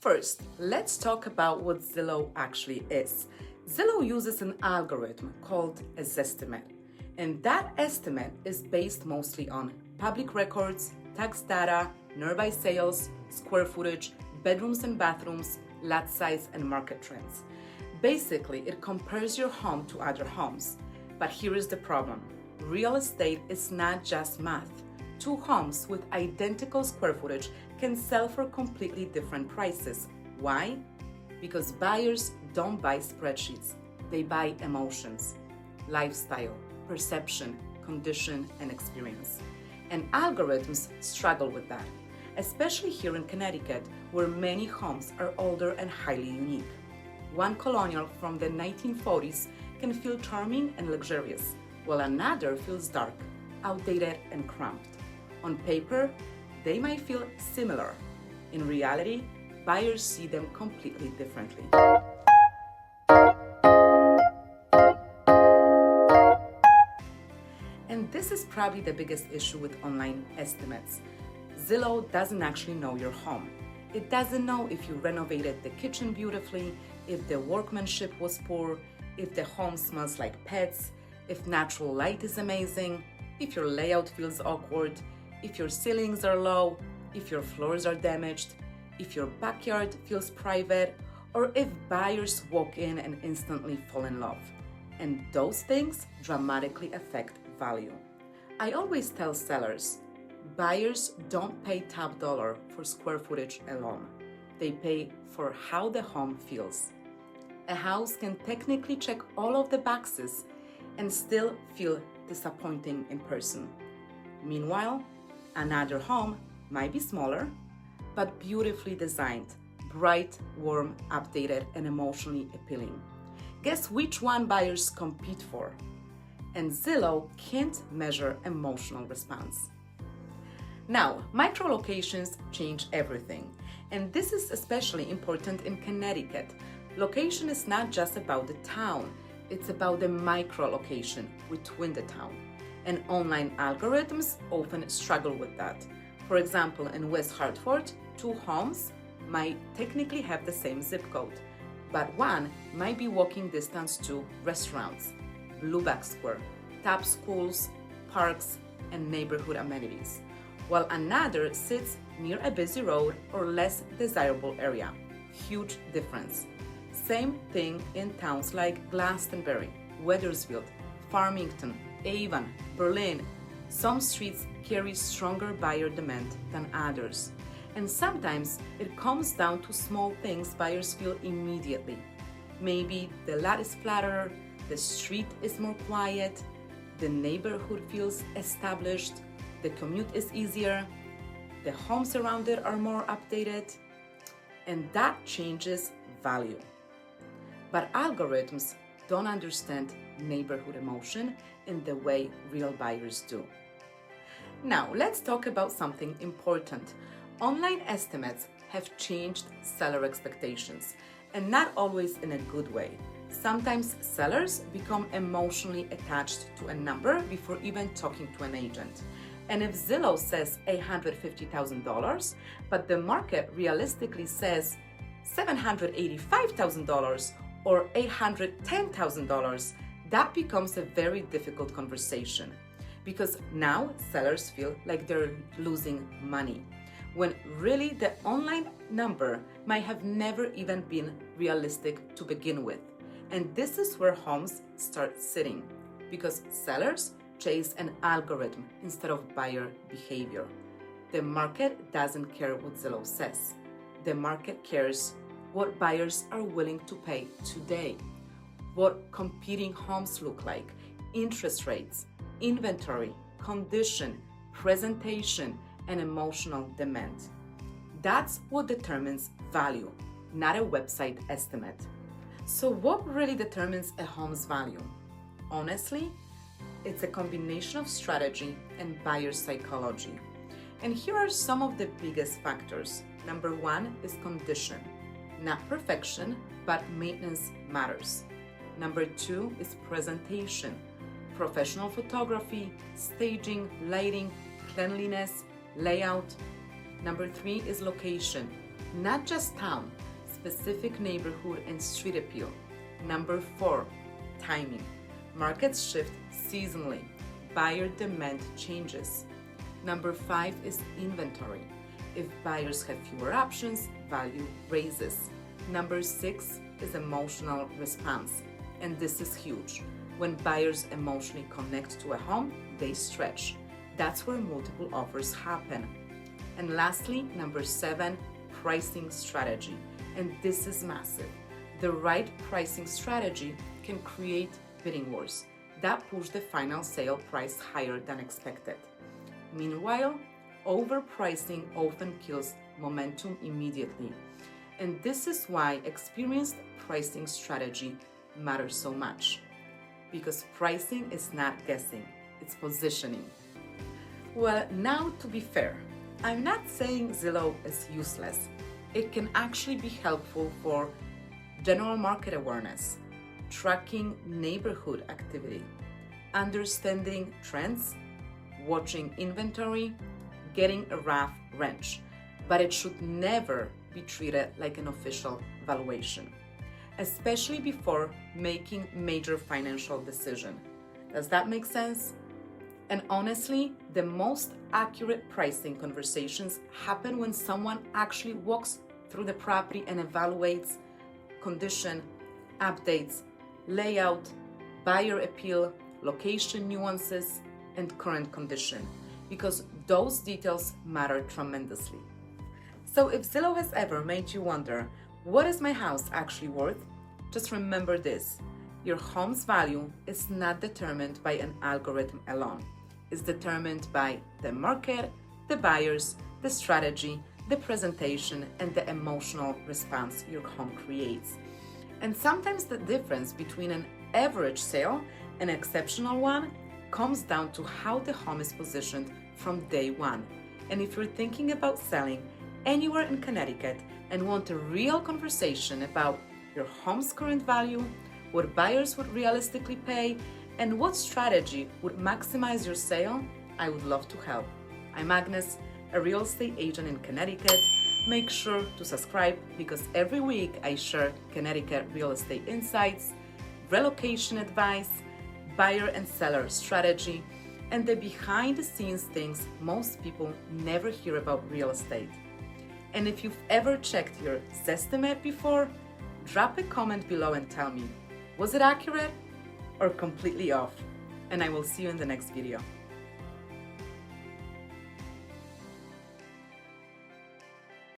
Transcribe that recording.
First, let's talk about what Zillow actually is. Zillow uses an algorithm called a Zestimate, and that estimate is based mostly on public records, tax data, nearby sales, square footage, bedrooms and bathrooms, lot size, and market trends. Basically, it compares your home to other homes. But here is the problem. Real estate is not just math. Two homes with identical square footage can sell for completely different prices. Why? Because buyers don't buy spreadsheets. They buy emotions, lifestyle, perception, condition, and experience. And algorithms struggle with that, especially here in Connecticut, where many homes are older and highly unique. One colonial from the 1940s can feel charming and luxurious, while another feels dark, outdated, and cramped. On paper, they might feel similar. In reality, buyers see them completely differently. And this is probably the biggest issue with online estimates. Zillow doesn't actually know your home. It doesn't know if you renovated the kitchen beautifully, if the workmanship was poor, if the home smells like pets, if natural light is amazing, if your layout feels awkward, if your ceilings are low, if your floors are damaged, if your backyard feels private, or if buyers walk in and instantly fall in love. And those things dramatically affect value. I always tell sellers, buyers don't pay top dollar for square footage alone. They pay for how the home feels. A house can technically check all of the boxes and still feel disappointing in person. Meanwhile, another home might be smaller, but beautifully designed, bright, warm, updated, and emotionally appealing. Guess which one buyers compete for? And Zillow can't measure emotional response. Now, micro-locations change everything, and this is especially important in Connecticut. Location is not just about the town, it's about the micro-location within the town. And online algorithms often struggle with that. For example, in West Hartford, two homes might technically have the same zip code, but one might be walking distance to restaurants, Blueback Square, top schools, parks, and neighborhood amenities, while another sits near a busy road or less desirable area. Huge difference. Same thing in towns like Glastonbury, Wethersfield, Farmington, Avon, Berlin. Some streets carry stronger buyer demand than others. And sometimes it comes down to small things buyers feel immediately. Maybe the lot is flatter, the street is more quiet, the neighborhood feels established, the commute is easier, the homes around it are more updated, and that changes value. But algorithms don't understand neighborhood emotion in the way real buyers do. Now, let's talk about something important. Online estimates have changed seller expectations, and not always in a good way. Sometimes sellers become emotionally attached to a number before even talking to an agent. And if Zillow says $850,000, but the market realistically says $785,000 or $810,000, that becomes a very difficult conversation, because now sellers feel like they're losing money, when really the online number might have never even been realistic to begin with. And this is where homes start sitting, because sellers chase an algorithm instead of buyer behavior. The market doesn't care what Zillow says. The market cares what buyers are willing to pay today, what competing homes look like, interest rates, inventory, condition, presentation, and emotional demand. That's what determines value, not a website estimate. So what really determines a home's value? Honestly, it's a combination of strategy and buyer psychology. And here are some of the biggest factors. Number one is condition. Not perfection, but maintenance matters. Number two is presentation. Professional photography, staging, lighting, cleanliness, layout. Number three is location. not just town, specific neighborhood and street appeal. Number 4, timing. Markets shift seasonally. Buyer demand changes. Number 5 is inventory. If buyers have fewer options, value raises. Number 6 is emotional response. And this is huge. When buyers emotionally connect to a home, they stretch. That's where multiple offers happen. And lastly, number 7, pricing strategy. And this is massive. The right pricing strategy can create bidding wars that push the final sale price higher than expected. Meanwhile, overpricing often kills momentum immediately. And this is why experienced pricing strategy matters so much. Because pricing is not guessing, it's positioning. Well, now to be fair, I'm not saying Zillow is useless. It can actually be helpful for general market awareness, tracking neighborhood activity, understanding trends, watching inventory, getting a rough range. But it should never be treated like an official valuation, especially before making major financial decision. Does that make sense? And honestly, the most accurate pricing conversations happen when someone actually walks through the property and evaluates condition, updates, layout, buyer appeal, location nuances, and current condition, because those details matter tremendously. So if Zillow has ever made you wonder, what is my house actually worth? Just remember this: your home's value is not determined by an algorithm alone. It's determined by the market, the buyers, the strategy, the presentation, and the emotional response your home creates. And sometimes the difference between an average sale and an exceptional one comes down to how the home is positioned from day one. And if you're thinking about selling anywhere in Connecticut and want a real conversation about your home's current value, what buyers would realistically pay, and what strategy would maximize your sale, I would love to help. I'm Agnes, a real estate agent in Connecticut. Make sure to subscribe because every week I share Connecticut real estate insights, relocation advice, buyer and seller strategy, and the behind the scenes things most people never hear about real estate. And if you've ever checked your Zestimate before, drop a comment below and tell me, was it accurate or completely off? And I will see you in the next video.